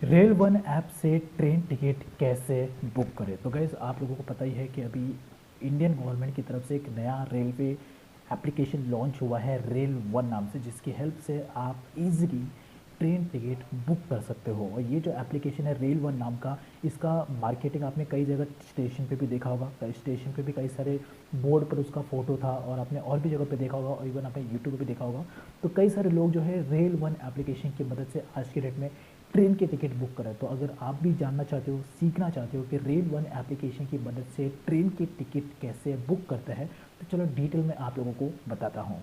Rail one app से train ticket कैसे book करें। तो गाइज़ आप लोगों को पता ही है कि अभी इंडियन गवर्नमेंट की तरफ से एक नया रेलवे एप्लीकेशन लॉन्च हुआ है रेल वन नाम से, जिसकी हेल्प से आप इजीली ट्रेन टिकट बुक कर सकते हो। और ये जो एप्लीकेशन है रेल वन नाम का, इसका मार्केटिंग आपने कई जगह स्टेशन पे भी देखा होगा, कई स्टेशन पे भी कई सारे बोर्ड पर उसका फ़ोटो था, और आपने और भी जगह पे देखा होगा, और इवन आपने यूट्यूब पे भी देखा होगा। तो कई सारे लोग जो है रेल वन एप्लीकेशन की मदद से आज की डेट में ट्रेन के टिकट बुक करें। तो अगर आप भी जानना चाहते हो, सीखना चाहते हो कि रेल वन एप्लीकेशन की मदद से ट्रेन के टिकट कैसे बुक करते हैं, तो चलो डिटेल में आप लोगों को बताता हूँ।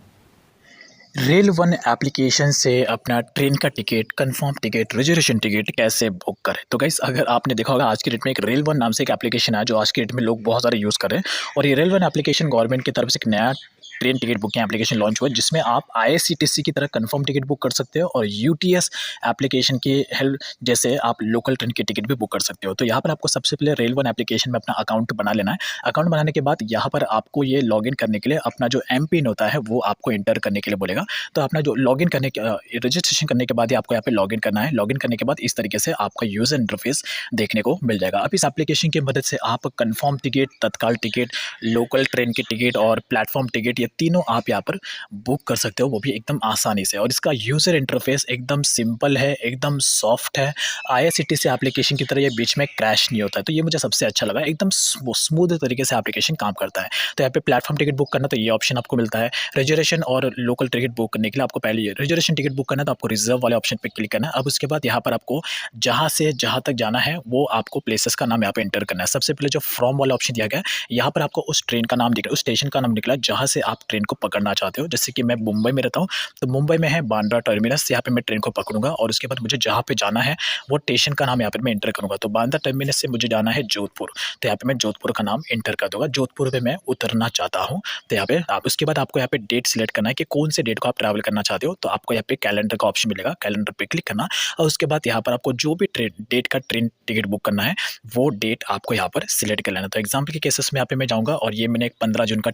रेल वन एप्लीकेशन से अपना ट्रेन का ticket, confirm ticket, reservation ticket कैसे बुक करें। तो गाइस अगर आपने देखा होगा आज की डेट में एक रेल वन नाम से एक एप्लीकेशन है जो आज की डेट में लोग बहुत ज़्यादा यूज़ कर रहे हैं। और ये रेल वन एप्लीकेशन गवर्नमेंट की तरफ से एक नया train ticket booking application launch हुआ है, जिसमें आप आईआरसीटीसी की तरह कंफर्म टिकट बुक कर सकते हो और यूटीएस एप्लीकेशन की हेल्प जैसे आप लोकल ट्रेन की टिकट भी बुक कर सकते हो। तो यहाँ पर आपको सबसे पहले रेल वन एप्लीकेशन में अपना अकाउंट बना लेना है। अकाउंट बनाने के बाद यहाँ पर आपको ये लॉगिन करने के लिए अपना जो एम पिन होता है वो आपको एंटर करने के लिए बोलेगा। तो अपना जो लॉगिन करने के रजिस्ट्रेशन करने के बाद ही आपको यहाँ पे लॉगिन करना है। लॉगिन करने के बाद इस तरीके से आपका यूज़र इंटरफेस देखने को मिल जाएगा। अब इस एप्लीकेशन की मदद से आप कंफर्म टिकट, तत्काल टिकट, लोकल ट्रेन की टिकट और प्लेटफॉर्म टिकट, ये तीनों आप यहाँ पर बुक कर सकते हो, वो भी एकदम आसानी से। और इसका यूज़र इंटरफेस एकदम सिंपल है, एकदम सॉफ्ट है। आईआरसीटीसी एप्लीकेशन की तरह ये बीच में क्रैश नहीं होता है, तो ये मुझे सबसे अच्छा लगा। एकदम स्मूथ तरीके से एप्लीकेशन काम करता है। तो यहाँ पे प्लेटफॉर्म टिकट बुक करना, तो ये ऑप्शन आपको मिलता है। रिजर्वेशन और लोकल टिकट बुक करने के लिए आपको पहले ये रिजर्वेशन टिकट बुक करना है, तो आपको रिजर्व वाले ऑप्शन पे क्लिक करना है। अब उसके बाद यहाँ पर आपको जहाँ से जहाँ तक जाना है वो आपको प्लेसेस का नाम यहाँ पे एंटर करना है। सबसे पहले जो फ्रॉम वाला ऑप्शन दिया गया है, यहाँ पर आपको उस ट्रेन का नाम दिख रहा है, उस स्टेशन का नाम निकला जहाँ से आप ट्रेन को पकड़ना चाहते हो। जैसे कि मैं मुंबई में रहता हूँ, तो मुंबई में है बांद्रा टर्मिनस, यहाँ पे मैं ट्रेन को पकड़ूंगा और उसके बाद मुझे जहाँ पे जाना है वो स्टेशन का नाम यहाँ पर मैं एंटर करूँगा। तो बांद्रा टर्मिनस से मुझे जाना है जोधपुर, तो यहाँ पे मैं जोधपुर का नाम एंटर कर दूंगा। जोधपुर पे मैं उतरना चाहता हूँ, तो यहाँ पे आप उसके बाद आपको यहाँ पे डेट सिलेक्ट करना है कि कौन से डेट को आप ट्रैवल करना चाहते हो। तो आपको यहाँ पे कैलेंडर का ऑप्शन मिलेगा, कैलेंडर पे क्लिक करना और उसके बाद यहाँ पर आपको जो भी ट्रेन डेट का ट्रेन टिकट बुक करना है वो डेट आपको यहाँ पर सिलेक्ट कर लेना। तो एग्जाम्पल के केसेस में यहाँ पे मैं जाऊँगा और ये मैंने 15 जून का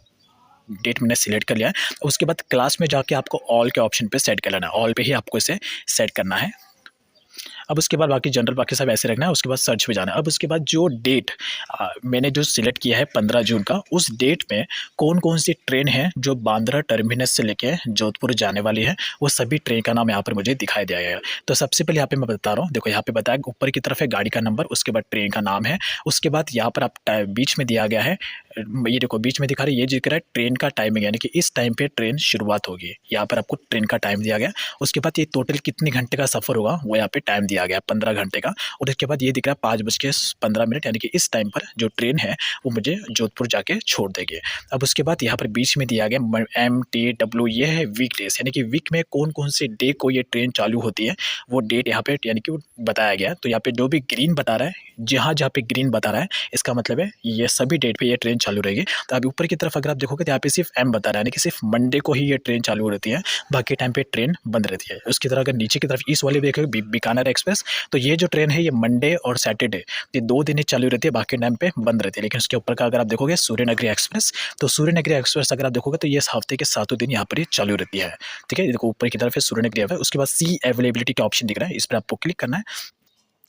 डेट मैंने सिलेक्ट कर लिया है। उसके बाद क्लास में जाके आपको ऑल के ऑप्शन पे सेट कर लेना है, ऑल पे ही आपको इसे सेट करना है। अब उसके बाद बाकी जनरल बाकी सब ऐसे रखना है। उसके बाद सर्च पे जाना है। अब उसके बाद जो डेट मैंने जो सिलेक्ट किया है 15 जून का, उस डेट में कौन कौन सी ट्रेन है जो बांद्रा टर्मिनस से लेके जोधपुर जाने वाली है, वो सभी ट्रेन का नाम यहाँ पर मुझे दिखाई दिया गया है। तो सबसे पहले यहाँ पे मैं बता रहा हूँ, देखो यहाँ पे बताया ऊपर की तरफ है गाड़ी का नंबर, उसके बाद ट्रेन का नाम है, उसके बाद यहाँ पर आप बीच में दिया गया है, ये देखो बीच में दिखा रहा है, ये जिक्र है ट्रेन का टाइमिंग, यानी कि इस टाइम पे ट्रेन शुरुआत होगी। यहाँ पर आपको ट्रेन का टाइम दिया गया। उसके बाद ये टोटल कितने घंटे का सफ़र होगा वो यहाँ पे टाइम दिया गया, 15 घंटे का। और उसके बाद ये दिख रहा है 5:15, यानी कि इस टाइम पर जो ट्रेन है वो मुझे जोधपुर जाके छोड़ देगी। अब उसके बाद यहाँ पर बीच में दिया गया MTW, ये है वीक डेज, यानी कि वीक में कौन कौन से डे को ये ट्रेन चालू होती है, वो डेट यहाँ पे यानी कि वो बताया गया। तो यहाँ पे जो भी ग्रीन बता रहा है, जहाँ जहाँ पे ग्रीन बता रहा है, इसका मतलब है ये सभी डेट पे ये ट्रेन चालू रहेगी। तो अभी ऊपर की तरफ अगर आप देखोगे तो यहाँ पे सिर्फ M बता रहा है, यानी कि सिर्फ मंडे को ही ये ट्रेन चालू रहती है, बाकी टाइम पे ट्रेन बंद रहती है। उसकी तरह अगर नीचे की तरफ इस वाले देखोगे बीकानेर एक्सप्रेस, तो ये जो ट्रेन है ये मंडे और सैटरडे, ये 2 दिन ही चालू रहती है, बाकी टाइम पे बंद रहती है। लेकिन उसके ऊपर का अगर आप देखोगे सूर्यनगरी एक्सप्रेस, तो सूर्यनगरी एक्सप्रेस अगर आप देखोगे तो ये हफ्ते के 7 दिन यहाँ पर ही चालू रहती है। ठीक है, देखो ऊपर की तरफ है सूर्यनगरी है। उसके बाद सी अवेलेबिलिटी का ऑप्शन दिख रहा है, इस पर आपको क्लिक करना है।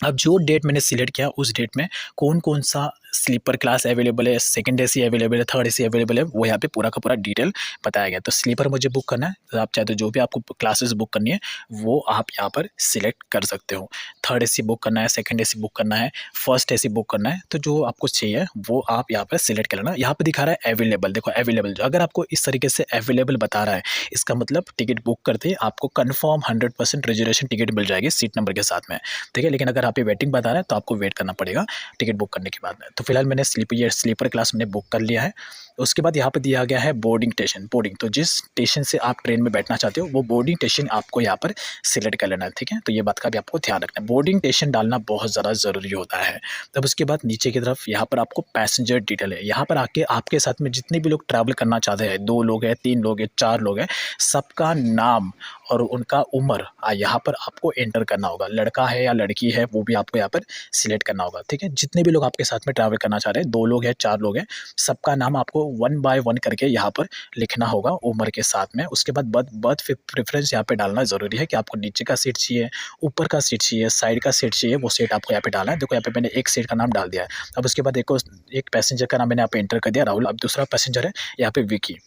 अब जो डेट मैंने सिलेक्ट किया उस डेट में कौन कौन सा स्लीपर क्लास अवेलेबल है, सेकंड एसी अवेलेबल है, थर्ड एसी अवेलेबल है, वो यहाँ पे पूरा का पूरा डिटेल बताया गया। तो स्लीपर मुझे बुक करना है, तो आप चाहे तो जो भी आपको क्लासेस बुक करनी है वो आप यहाँ पर सिलेक्ट कर सकते हो। थर्ड एसी बुक करना है, सेकंड एसी बुक करना है, फर्स्ट एसी बुक करना है, तो जो आपको चाहिए वो आप यहाँ पर सिलेक्ट कर लेना। यहाँ पर दिखा रहा है अवेलेबल, देखो अवेलेबल, अगर आपको इस तरीके से अवेलेबल बता रहा है, इसका मतलब टिकट बुक करते ही आपको कन्फर्म 100% रिजर्वेशन टिकट मिल जाएगी सीट नंबर के साथ में। ठीक है, लेकिन अगर आप ये वेटिंग बता रहे हैं तो आपको वेट करना पड़ेगा टिकट बुक करने के बाद में। तो फिलहाल मैंने स्लीपर क्लास मैंने बुक कर लिया है। उसके बाद यहाँ पे दिया गया है बोर्डिंग स्टेशन, बोर्डिंग, तो जिस स्टेशन से आप ट्रेन में बैठना चाहते हो वो बोर्डिंग स्टेशन आपको यहाँ पर सिलेक्ट कर लेना है। ठीक है, तो ये बात का भी आपको ध्यान रखना है, बोर्डिंग स्टेशन डालना बहुत ज़्यादा ज़रूरी होता है। तब उसके बाद नीचे की तरफ यहाँ पर आपको पैसेंजर डिटेल है, यहाँ पर आके आपके साथ में जितने भी लोग ट्रैवल करना चाहते हैं, 2 लोग हैं, 3 लोग हैं, 4 लोग हैं, सबका नाम और उनका उम्र यहाँ पर आपको एंटर करना होगा। लड़का है या लड़की है वो भी आपको यहाँ पर सिलेक्ट करना होगा। ठीक है, जितने भी लोग आपके साथ में ट्रैवल करना चाह रहे हैं, 2 लोग हैं, 4 लोग हैं, सबका नाम आपको वन बाय वन करके यहाँ पर लिखना होगा उम्र के साथ में। उसके बाद बर्थ बर्थ प्रेफरेंस यहाँ पे डालना ज़रूरी है कि आपको नीचे का सीट चाहिए, ऊपर का सीट चाहिए, साइड का सीट चाहिए, वो सीट आपको यहाँ पे डालना है। देखो यहाँ पे मैंने एक सीट का नाम डाल दिया है। अब उसके बाद एक पैसेंजर का नाम मैंने यहाँ पे एंटर कर दिया राहुल। अब दूसरा पैसेंजर है यहाँ पे विकी,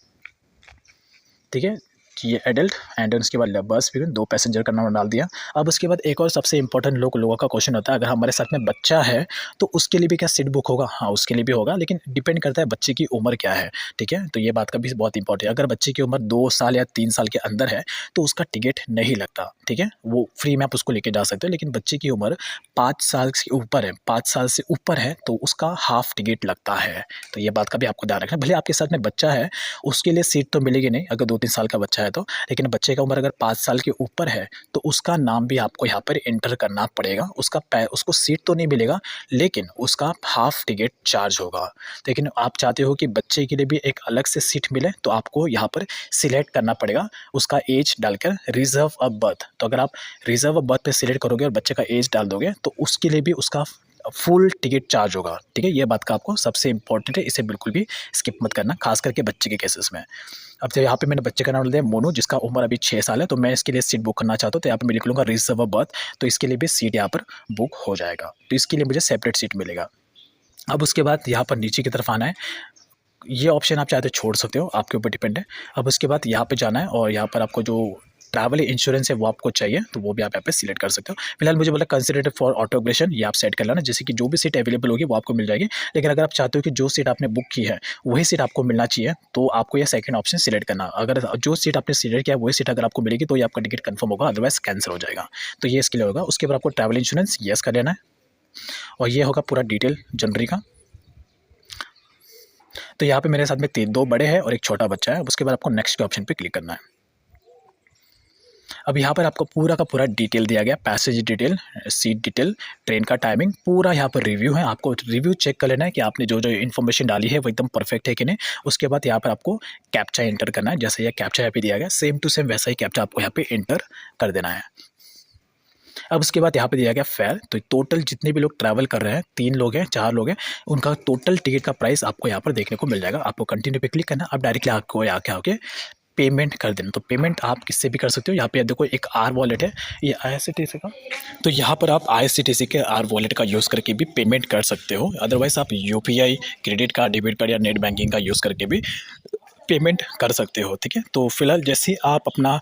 ठीक है, ये एडल्ट एंड उसके बाद बस फिर 2 पैसेंजर का नाम डाल दिया। अब उसके बाद एक और सबसे इंपॉर्टेंट लोगों का क्वेश्चन होता है, अगर हमारे साथ में बच्चा है तो उसके लिए भी क्या सीट बुक होगा? हाँ, उसके लिए भी होगा, लेकिन डिपेंड करता है बच्चे की उम्र क्या है, ठीक है। तो ये बात का भी बहुत इंपॉर्टेंट है। अगर बच्चे की उम्र 2 साल या 3 साल के अंदर है तो उसका टिकट नहीं लगता, ठीक है, वो फ्री में आप उसको लेके जा सकते हो। लेकिन बच्चे की उम्र 5 साल से ऊपर है, 5 साल से ऊपर है तो उसका हाफ टिकट लगता है। तो ये बात का भी आपको ध्यान रखना है। भले आपके साथ में बच्चा है उसके लिए सीट तो मिलेगी नहीं अगर 2-3 साल का बच्चा है तो, लेकिन बच्चे का उम्र अगर 5 साल के ऊपर है तो उसका नाम भी आपको यहाँ पर एंटर करना पड़ेगा। उसको सीट तो नहीं मिलेगा लेकिन उसका हाफ टिकट चार्ज होगा। लेकिन आप चाहते हो कि बच्चे के लिए भी एक अलग से सीट मिले तो आपको यहाँ पर सिलेक्ट करना पड़ेगा उसका एज डालकर रिजर्व ऑफ बर्थ। तो अगर आप रिजर्व ऑफ बर्थ पे सिलेक्ट करोगे और बच्चे का एज डाल दोगे तो उसके लिए भी उसका फुल टिकट चार्ज होगा, ठीक है। ये बात का आपको सबसे इंपॉर्टेंट है, इसे बिल्कुल भी स्किप मत करना, खास करके बच्चे के केसेस में। अब तो यहाँ पे मैंने बच्चे का नाम डाल दिया मोनू, जिसका उम्र अभी 6 साल है, तो मैं इसके लिए सीट बुक करना चाहता हूँ तो यहाँ पे मैं लिख लूँगा रिजर्व ऑफ बर्थ, तो इसके लिए भी सीट यहाँ पर बुक हो जाएगा। तो इसके लिए मुझे सेपरेट सीट मिलेगा। अब उसके बाद यहाँ पर नीचे की तरफ आना है, ये ऑप्शन आप चाहे तो छोड़ सकते हो, आपके ऊपर डिपेंड है। अब उसके बाद यहाँ पे जाना है और यहाँ पर आपको जो ट्रैवल इंश्योरेंस है वो आपको चाहिए तो वो भी आप यहाँ पे सिलेक्ट कर सकते हो। फिलहाल मुझे बोला कंसिडर फॉर ऑटोग्रेशन, ये आप सेट कर लेना, जैसे कि जो भी सीट अवेलेबल होगी वो आपको मिल जाएगी। लेकिन अगर आप चाहते हो कि जो सीट आपने बुक की है वही सीट आपको मिलना चाहिए तो आपको ये सेकंड ऑप्शन सिलेक्ट करना। अगर जो सीट आपने सिलेक्ट किया वही सीट अगर आपको मिलेगी तो ये आपका टिकट कन्फर्म होगा, अदरवाइज कैंसिल हो जाएगा। तो ये इसके लिए होगा। उसके बाद आपको ट्रैवल इंश्योरेंस येस कर लेना है और ये होगा पूरा डिटेल जनवरी का। तो यहाँ पे मेरे साथ में 2 बड़े हैं और एक छोटा बच्चा है। उसके बाद आपको नेक्स्ट के ऑप्शन पे क्लिक करना है। अब यहाँ पर आपको पूरा का पूरा डिटेल दिया गया, passage detail, seat detail, train का टाइमिंग, पूरा यहाँ पर रिव्यू है। आपको रिव्यू चेक कर लेना है कि आपने जो जो इन्फॉर्मेशन डाली है वो एकदम परफेक्ट है कि नहीं। उसके बाद यहाँ पर आपको कैप्चा एंटर करना है, जैसे ये कैप्चा यहाँ पे दिया गया सेम टू सेम वैसा ही कैप्चा आपको यहाँ पे एंटर कर देना है। अब उसके बाद यहाँ पे दिया गया फेयर, तो टोटल जितने भी लोग ट्रैवल कर रहे हैं, 3 लोग हैं 4 लोग हैं, उनका टोटल टिकट का प्राइस आपको यहाँ पर देखने को मिल जाएगा। आपको कंटिन्यू पे क्लिक करना, अब डायरेक्टली आपको यहाँ क्या होके पेमेंट कर देना। तो पेमेंट आप किससे भी कर सकते हो। यहाँ पे देखो एक आर वॉलेट है, ये IRCTC का, तो यहाँ पर आप IRCTC के आर वॉलेट का यूज़ करके भी पेमेंट कर सकते हो। अदरवाइज़ आप UPI, credit card, debit card या नेट बैंकिंग का यूज़ करके भी पेमेंट कर सकते हो, ठीक है। तो फिलहाल जैसे आप अपना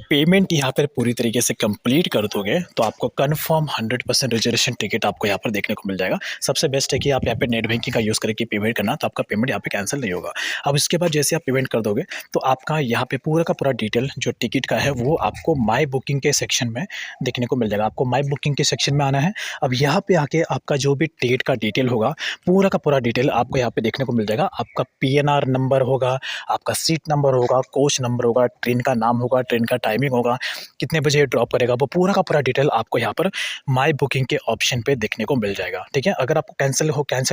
पेमेंट यहाँ पर पूरी तरीके से कंप्लीट कर दोगे तो आपको कंफर्म 100% रिजर्वेशन टिकट आपको यहाँ पर देखने को मिल जाएगा। सबसे बेस्ट है कि आप यहाँ पे नेट बैंकिंग का यूज़ करके पेमेंट करना, तो आपका पेमेंट यहाँ पे कैंसिल नहीं होगा। अब इसके बाद जैसे आप पेमेंट कर दोगे तो आपका यहाँ पे पूरा का पूरा डिटेल जो टिकट का है वो आपको माई बुकिंग के सेक्शन में देखने को मिल जाएगा। आपको माई बुकिंग के सेक्शन में आना है। अब यहाँ पे आके आपका जो भी टिकट का डिटेल होगा पूरा का पूरा डिटेल आपको यहाँ पे देखने को मिल जाएगा। आपका PNR नंबर होगा, आपका सीट नंबर होगा, कोच नंबर होगा, ट्रेन का नाम होगा, ट्रेन का टाइमिंग होगा, कितने बजे ड्रॉप करेगा, वो पूरा का पूरा डिटेल आपको यहाँ पर माई बुकिंग के ऑप्शन पे देखने को मिल जाएगा, ठीक है। अगर आपको कैंसिल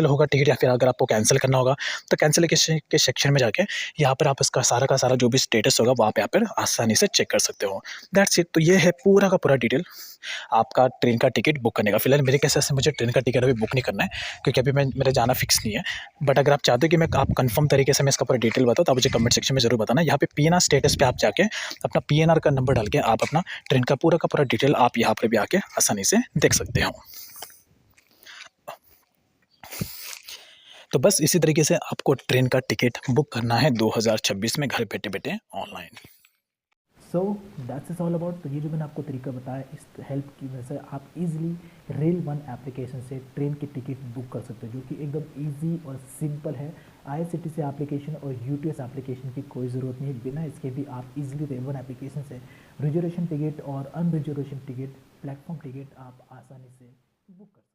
होगा टिकट या फिर अगर आपको कैंसिल करना होगा तो कैंसिल के सेक्शन में जाके यहाँ पर आप इसका सारा का सारा जो भी स्टेटस होगा वो आप यहाँ पर आसानी से चेक कर सकते हो। That's it. तो ये है पूरा का पूरा डिटेल आपका ट्रेन का टिकट बुक करने का। फिलहाल मेरे केस से मुझे ट्रेन का टिकट अभी बुक नहीं करना है क्योंकि अभी मेरा जाना फिक्स नहीं है। बट अगर आप चाहते हो कि मैं आप कंफर्म तरीके से मैं इसका पूरा डिटेल बताऊँ तो आप मुझे कमेंट सेक्शन में ज़रूर बताना। यहाँ पे PNR स्टेटस पे आप जाके अपना PNR का नंबर डाल के आप अपना ट्रेन का पूरा डिटेल आप यहाँ पर भी आके आसानी से देख सकते हो। तो बस इसी तरीके से आपको ट्रेन का टिकट बुक करना है 2026 में घर बैठे बैठे online. So that's is all about. तो ये जो मैंने आपको तरीका बताया, इस हेल्प की वजह से आप इजीली रेल वन एप्लीकेशन से ट्रेन की टिकट बुक कर सकते हो, जो कि एकदम इजी और सिंपल है। IRCTC एप्लीकेशन और UTS एप्लीकेशन की कोई ज़रूरत नहीं है। बिना इसके भी आप इजीली रेल वन एप्लीकेशन से रिजर्वेशन टिकट और अनरिजर्वेशन टिकट, प्लेटफॉर्म टिकट आप आसानी से बुक कर सकते हैं।